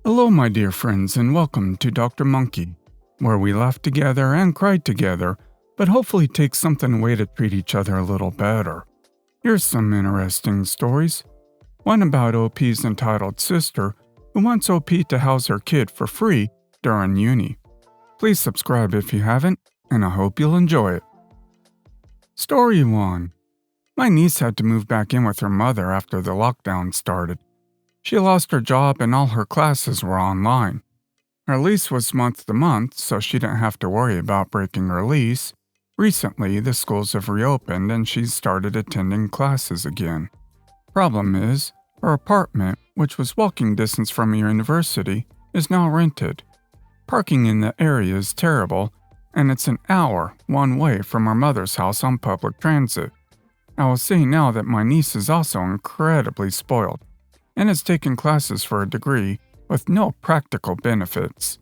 Hello, my dear friends, and welcome to Dr. Monkey, where we laugh together and cry together, but hopefully take something away to treat each other a little better. Here's some interesting stories. One about OP's entitled sister, who wants OP to house her kid for free during uni. Please subscribe if you haven't, and I hope you'll enjoy it. Story 1. My niece had to move back in with her mother after the lockdown started. She lost her job and all her classes were online. Her lease was month to month, so she didn't have to worry about breaking her lease. Recently, the schools have reopened and she's started attending classes again. Problem is, her apartment, which was walking distance from a university, is now rented. Parking in the area is terrible, and it's an hour one way from her mother's house on public transit. I will say now that my niece is also incredibly spoiled, and has taken classes for a degree with no practical benefits.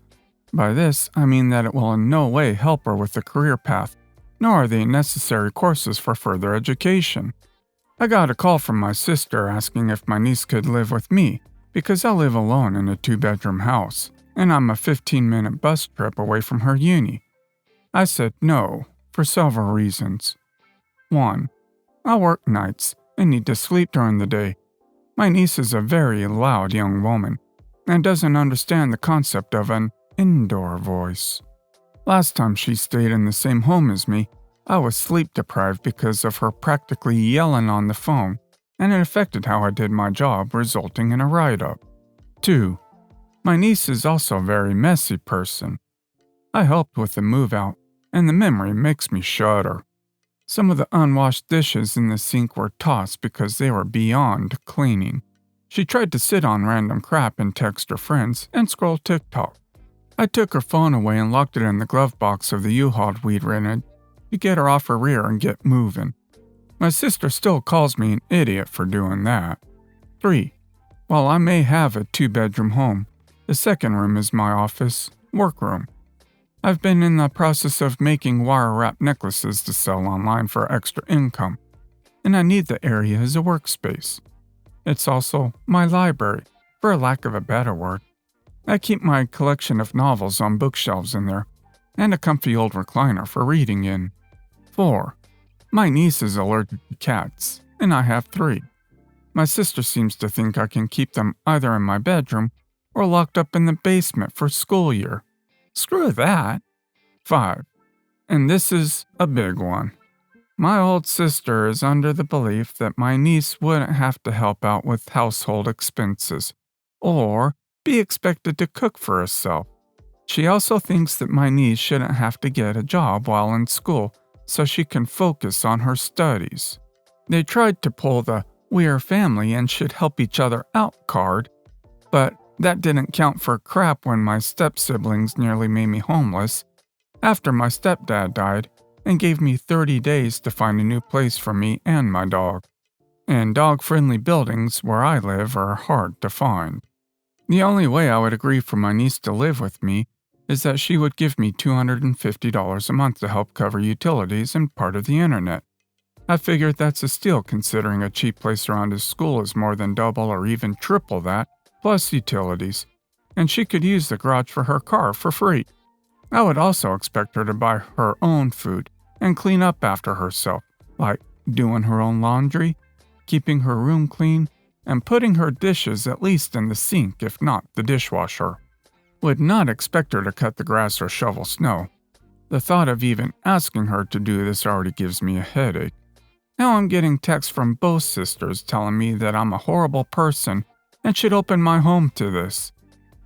By this, I mean that it will in no way help her with the career path, nor are they necessary courses for further education. I got a call from my sister asking if my niece could live with me, because I live alone in a 2-bedroom house, and I'm a 15-minute bus trip away from her uni. I said no, for several reasons. 1. I work nights and need to sleep during the day. My niece is a very loud young woman and doesn't understand the concept of an indoor voice. Last time she stayed in the same home as me, I was sleep deprived because of her practically yelling on the phone, and it affected how I did my job, resulting in a write-up. 2. My niece is also a very messy person. I helped with the move-out, and the memory makes me shudder. Some of the unwashed dishes in the sink were tossed because they were beyond cleaning. She tried to sit on random crap and text her friends and scroll TikTok. I took her phone away and locked it in the glove box of the U-Haul we'd rented to get her off her rear and get moving. My sister still calls me an idiot for doing that. 3. While I may have a 2-bedroom home, the second room is my office, workroom. I've been in the process of making wire-wrap necklaces to sell online for extra income, and I need the area as a workspace. It's also my library, for lack of a better word. I keep my collection of novels on bookshelves in there, and a comfy old recliner for reading in. 4. My niece is allergic to cats, and I have 3. My sister seems to think I can keep them either in my bedroom or locked up in the basement for school year. Screw that. 5. And this is a big one. My old sister is under the belief that my niece wouldn't have to help out with household expenses, or be expected to cook for herself. She also thinks that my niece shouldn't have to get a job while in school so she can focus on her studies. They tried to pull the "we are family and should help each other out" card, but that didn't count for crap when my step-siblings nearly made me homeless after my stepdad died and gave me 30 days to find a new place for me and my dog. And dog-friendly buildings where I live are hard to find. The only way I would agree for my niece to live with me is that she would give me $250 a month to help cover utilities and part of the internet. I figured that's a steal considering a cheap place around his school is more than double or even triple that, plus utilities, and she could use the garage for her car for free. I would also expect her to buy her own food and clean up after herself, like doing her own laundry, keeping her room clean, and putting her dishes at least in the sink if not the dishwasher. Would not expect her to cut the grass or shovel snow. The thought of even asking her to do this already gives me a headache. Now I'm getting texts from both sisters telling me that I'm a horrible person and should open my home to this.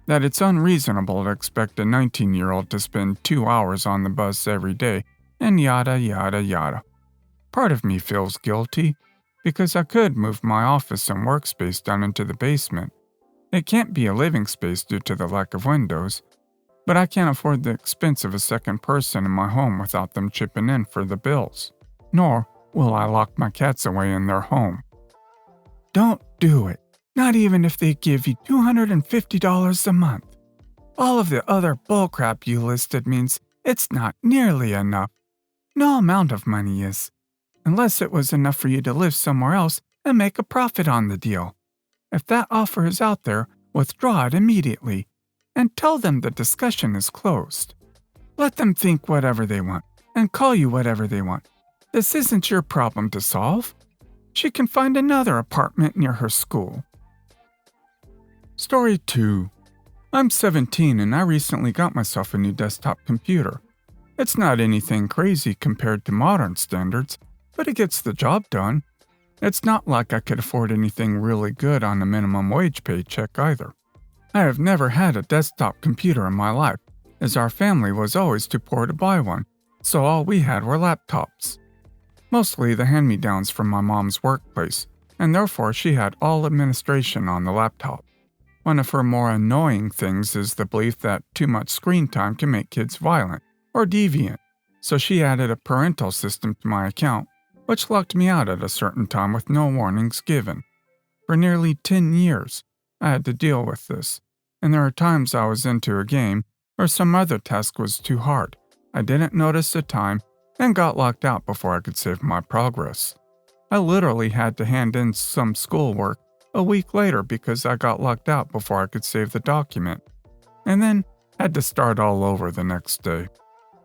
That it's unreasonable to expect a 19-year-old to spend 2 hours on the bus every day, and yada yada yada. Part of me feels guilty, because I could move my office and workspace down into the basement. It can't be a living space due to the lack of windows, but I can't afford the expense of a second person in my home without them chipping in for the bills. Nor will I lock my cats away in their home. Don't do it. Not even if they give you $250 a month. All of the other bullcrap you listed means it's not nearly enough. No amount of money is. Unless it was enough for you to live somewhere else and make a profit on the deal. If that offer is out there, withdraw it immediately, and tell them the discussion is closed. Let them think whatever they want and call you whatever they want. This isn't your problem to solve. She can find another apartment near her school. Story 2. I'm 17 and I recently got myself a new desktop computer. It's not anything crazy compared to modern standards, but it gets the job done. It's not like I could afford anything really good on a minimum wage paycheck either. I have never had a desktop computer in my life, as our family was always too poor to buy one, so all we had were laptops. Mostly the hand-me-downs from my mom's workplace, and therefore she had all administration on the laptop. One of her more annoying things is the belief that too much screen time can make kids violent or deviant, so she added a parental system to my account, which locked me out at a certain time with no warnings given. For nearly 10 years, I had to deal with this, and there are times I was into a game or some other task was too hard. I didn't notice the time and got locked out before I could save my progress. I literally had to hand in some schoolwork a week later because I got locked out before I could save the document, and then had to start all over the next day.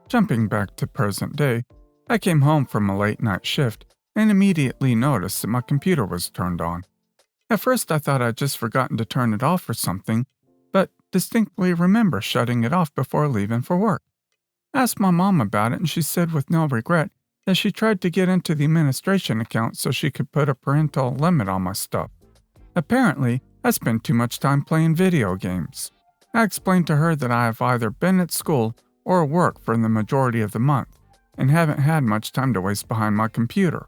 Jumping back to present day, I came home from a late night shift and immediately noticed that my computer was turned on. At first I thought I'd just forgotten to turn it off or something, but distinctly remember shutting it off before leaving for work. I asked my mom about it and she said with no regret that she tried to get into the administration account so she could put a parental limit on my stuff. Apparently, I spend too much time playing video games. I explained to her that I have either been at school or work for the majority of the month, and haven't had much time to waste behind my computer.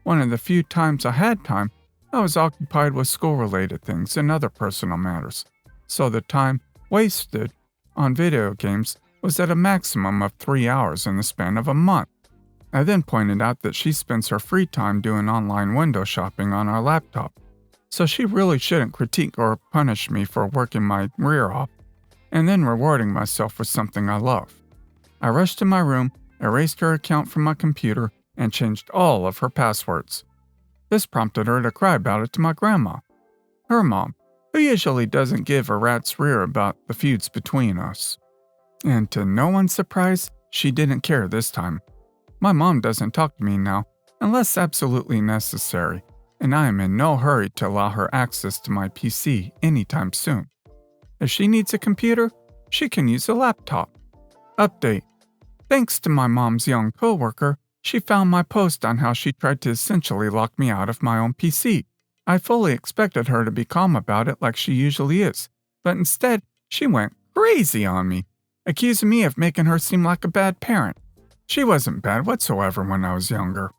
One of the few times I had time, I was occupied with school-related things and other personal matters, so the time wasted on video games was at a maximum of 3 hours in the span of a month. I then pointed out that she spends her free time doing online window shopping on our laptop, so she really shouldn't critique or punish me for working my rear off and then rewarding myself with something I love. I rushed to my room, erased her account from my computer, and changed all of her passwords. This prompted her to cry about it to my grandma, her mom, who usually doesn't give a rat's rear about the feuds between us. And to no one's surprise, she didn't care this time. My mom doesn't talk to me now, unless absolutely necessary, and I am in no hurry to allow her access to my PC anytime soon. If she needs a computer, she can use a laptop. Update. Thanks to my mom's young coworker, she found my post on how she tried to essentially lock me out of my own PC. I fully expected her to be calm about it like she usually is, but instead, she went crazy on me, accusing me of making her seem like a bad parent. She wasn't bad whatsoever when I was younger.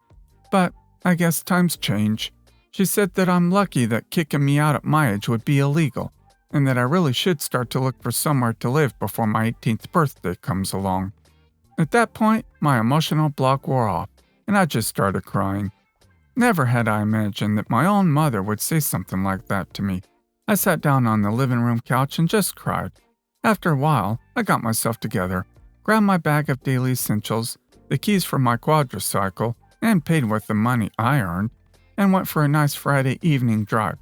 But I guess times change. She said that I'm lucky that kicking me out at my age would be illegal, and that I really should start to look for somewhere to live before my 18th birthday comes along. At that point, my emotional block wore off, and I just started crying. Never had I imagined that my own mother would say something like that to me. I sat down on the living room couch and just cried. After a while, I got myself together, grabbed my bag of daily essentials, the keys for my quadricycle, and paid with the money I earned, and went for a nice Friday evening drive.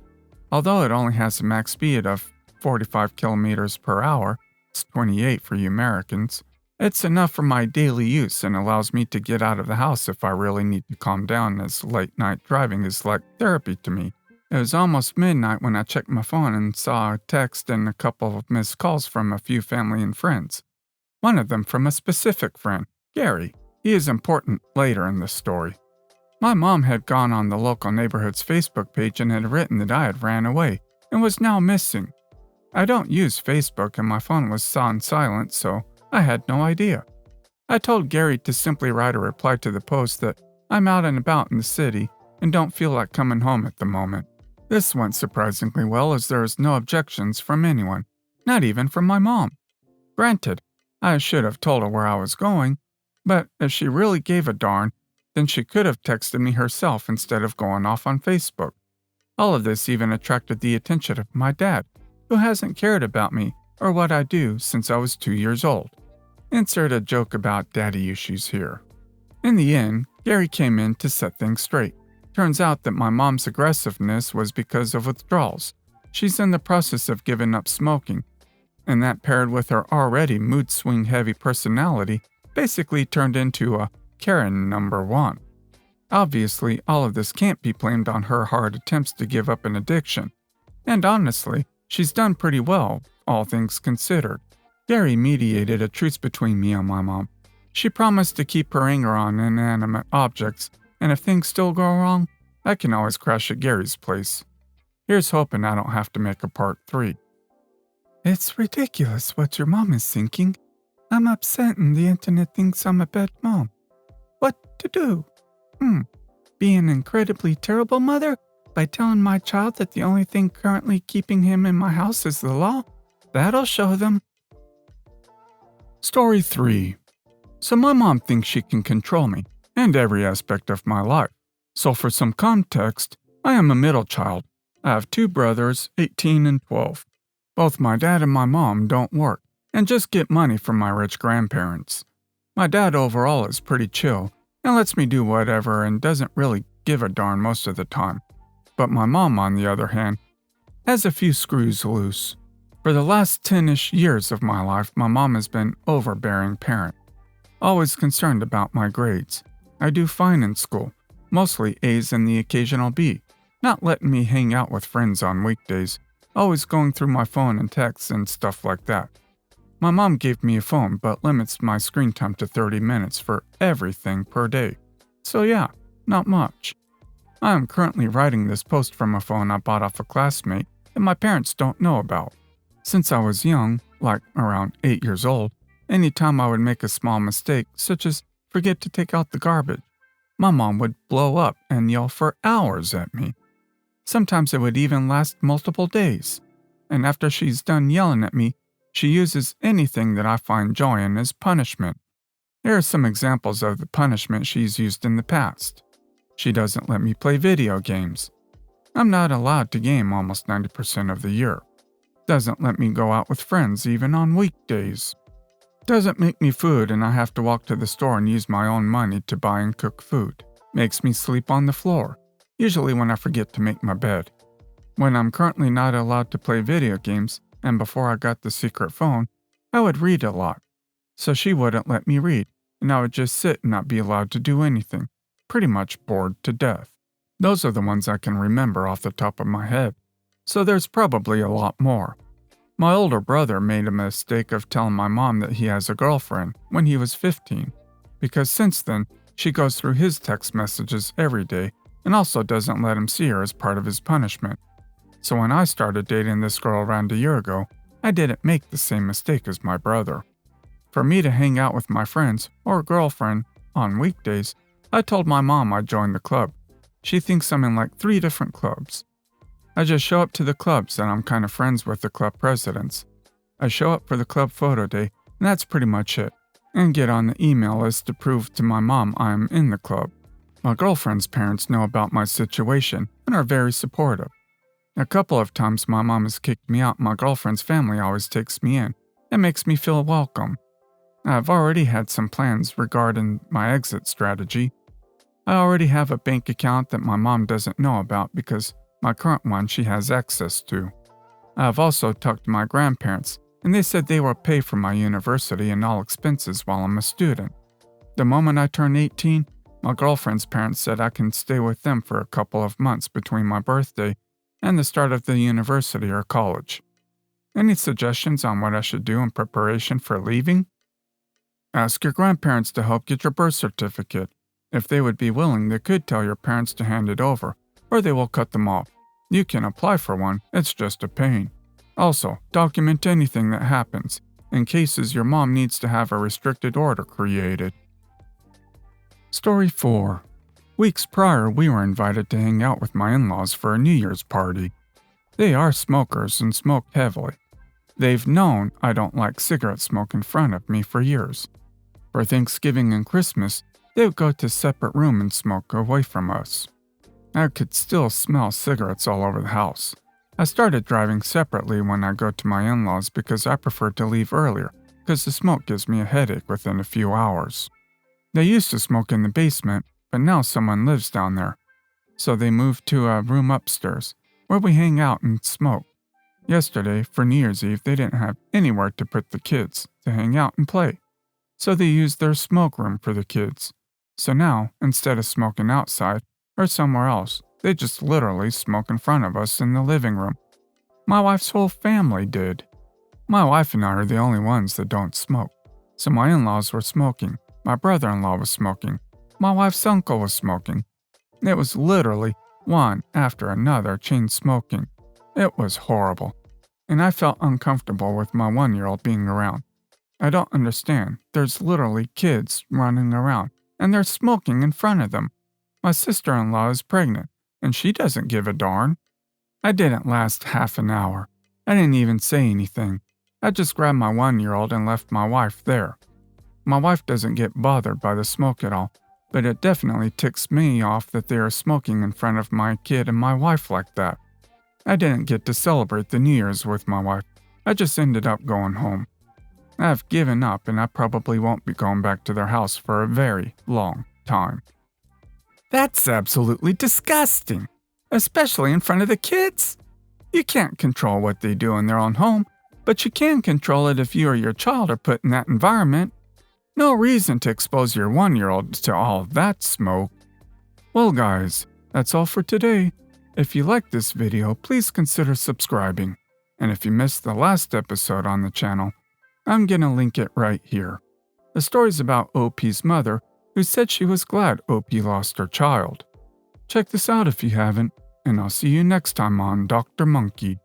Although it only has a max speed of 45 kilometers per hour, it's 28 for you Americans, it's enough for my daily use and allows me to get out of the house if I really need to calm down, as late night driving is like therapy to me. It was almost midnight when I checked my phone and saw a text and a couple of missed calls from a few family and friends. One of them from a specific friend, Gary. He is important later in the story. My mom had gone on the local neighborhood's Facebook page and had written that I had ran away and was now missing. I don't use Facebook and my phone was on silent, so I had no idea. I told Gary to simply write a reply to the post that I'm out and about in the city and don't feel like coming home at the moment. This went surprisingly well, as there was no objections from anyone, not even from my mom. Granted, I should have told her where I was going, but if she really gave a darn, then she could have texted me herself instead of going off on Facebook. All of this even attracted the attention of my dad, who hasn't cared about me or what I do since I was 2 years old. Insert a joke about daddy issues here. In the end, Gary came in to set things straight. Turns out that my mom's aggressiveness was because of withdrawals. she's in the process of giving up smoking, and that paired with her already mood swing heavy personality basically turned into a Karen number one. Obviously, all of this can't be blamed on her hard attempts to give up an addiction, and honestly, she's done pretty well, all things considered. Gary mediated a truce between me and my mom. She promised to keep her anger on inanimate objects, and if things still go wrong, I can always crash at Gary's place. Here's hoping I don't have to make a part 3. It's ridiculous what your mom is thinking. I'm upset and the internet thinks I'm a bad mom. What to do? Be an incredibly terrible mother by telling my child that the only thing currently keeping him in my house is the law? That'll show them. Story 3. So my mom thinks she can control me and every aspect of my life. So for some context, I am a middle child. I have 2 brothers, 18 and 12. Both my dad and my mom don't work and just get money from my rich grandparents. My dad overall is pretty chill and lets me do whatever and doesn't really give a darn most of the time. But my mom, on the other hand, has a few screws loose. For the last 10-ish years of my life, my mom has been an overbearing parent, always concerned about my grades. I do fine in school, mostly A's and the occasional B, not letting me hang out with friends on weekdays, always going through my phone and texts and stuff like that. My mom gave me a phone but limits my screen time to 30 minutes for everything per day. So yeah, not much. I am currently writing this post from a phone I bought off a classmate that my parents don't know about. Since I was young, like around 8 years old, anytime I would make a small mistake, such as forget to take out the garbage, my mom would blow up and yell for hours at me. Sometimes it would even last multiple days. And after she's done yelling at me, she uses anything that I find joy in as punishment. Here are some examples of the punishment she's used in the past. She doesn't let me play video games. I'm not allowed to game almost 90% of the year. Doesn't let me go out with friends even on weekdays. Doesn't make me food and I have to walk to the store and use my own money to buy and cook food. Makes me sleep on the floor, usually when I forget to make my bed. When I'm currently not allowed to play video games, and before I got the secret phone, I would read a lot. So she wouldn't let me read, and I would just sit and not be allowed to do anything, pretty much bored to death. Those are the ones I can remember off the top of my head. So there's probably a lot more. My older brother made a mistake of telling my mom that he has a girlfriend when he was 15, because since then, she goes through his text messages every day and also doesn't let him see her as part of his punishment. So when I started dating this girl around a year ago, I didn't make the same mistake as my brother. For me to hang out with my friends or girlfriend on weekdays, I told my mom I'd join the club. She thinks I'm in like 3 different clubs. I just show up to the clubs and I'm kind of friends with the club presidents. I show up for the club photo day and that's pretty much it, and get on the email list to prove to my mom I am in the club. My girlfriend's parents know about my situation and are very supportive. A couple of times my mom has kicked me out, my girlfriend's family always takes me in and makes me feel welcome. I've already had some plans regarding my exit strategy. I already have a bank account that my mom doesn't know about because my current one she has access to. I have also talked to my grandparents and they said they will pay for my university and all expenses while I'm a student. The moment I turn 18, my girlfriend's parents said I can stay with them for a couple of months between my birthday and the start of the university or college. Any suggestions on what I should do in preparation for leaving? Ask your grandparents to help get your birth certificate. If they would be willing, they could tell your parents to hand it over, or they will cut them off. You can apply for one, it's just a pain. Also, document anything that happens, in cases your mom needs to have a restricted order created. Story 4. Weeks prior, we were invited to hang out with my in-laws for a New Year's party. They are smokers and smoke heavily. They've known I don't like cigarette smoke in front of me for years. For Thanksgiving and Christmas, they would go to a separate room and smoke away from us. I could still smell cigarettes all over the house. I started driving separately when I go to my in-laws because I prefer to leave earlier because the smoke gives me a headache within a few hours. They used to smoke in the basement, but now someone lives down there. So they moved to a room upstairs where we hang out and smoke. Yesterday, for New Year's Eve, they didn't have anywhere to put the kids to hang out and play, so they used their smoke room for the kids. So now, instead of smoking outside or somewhere else, they just literally smoke in front of us in the living room. My wife's whole family did. My wife and I are the only ones that don't smoke. So my in-laws were smoking, my brother-in-law was smoking, my wife's uncle was smoking. It was literally one after another chain smoking. It was horrible, and I felt uncomfortable with my 1-year-old being around. I don't understand. There's literally kids running around, and they're smoking in front of them. My sister-in-law is pregnant, and she doesn't give a darn. I didn't last half an hour. I didn't even say anything. I just grabbed my 1-year-old and left my wife there. My wife doesn't get bothered by the smoke at all, but it definitely ticks me off that they are smoking in front of my kid and my wife like that. I didn't get to celebrate the New Year's with my wife. I just ended up going home. I've given up, and I probably won't be going back to their house for a very long time. That's absolutely disgusting, especially in front of the kids. You can't control what they do in their own home, but you can control it if you or your child are put in that environment. No reason to expose your 1-year-old to all that smoke. Well guys, that's all for today. If you liked this video, please consider subscribing. And if you missed the last episode on the channel, I'm gonna link it right here. The story's about OP's mother, who said she was glad OP lost her child. Check this out if you haven't, and I'll see you next time on Dr. Monkey.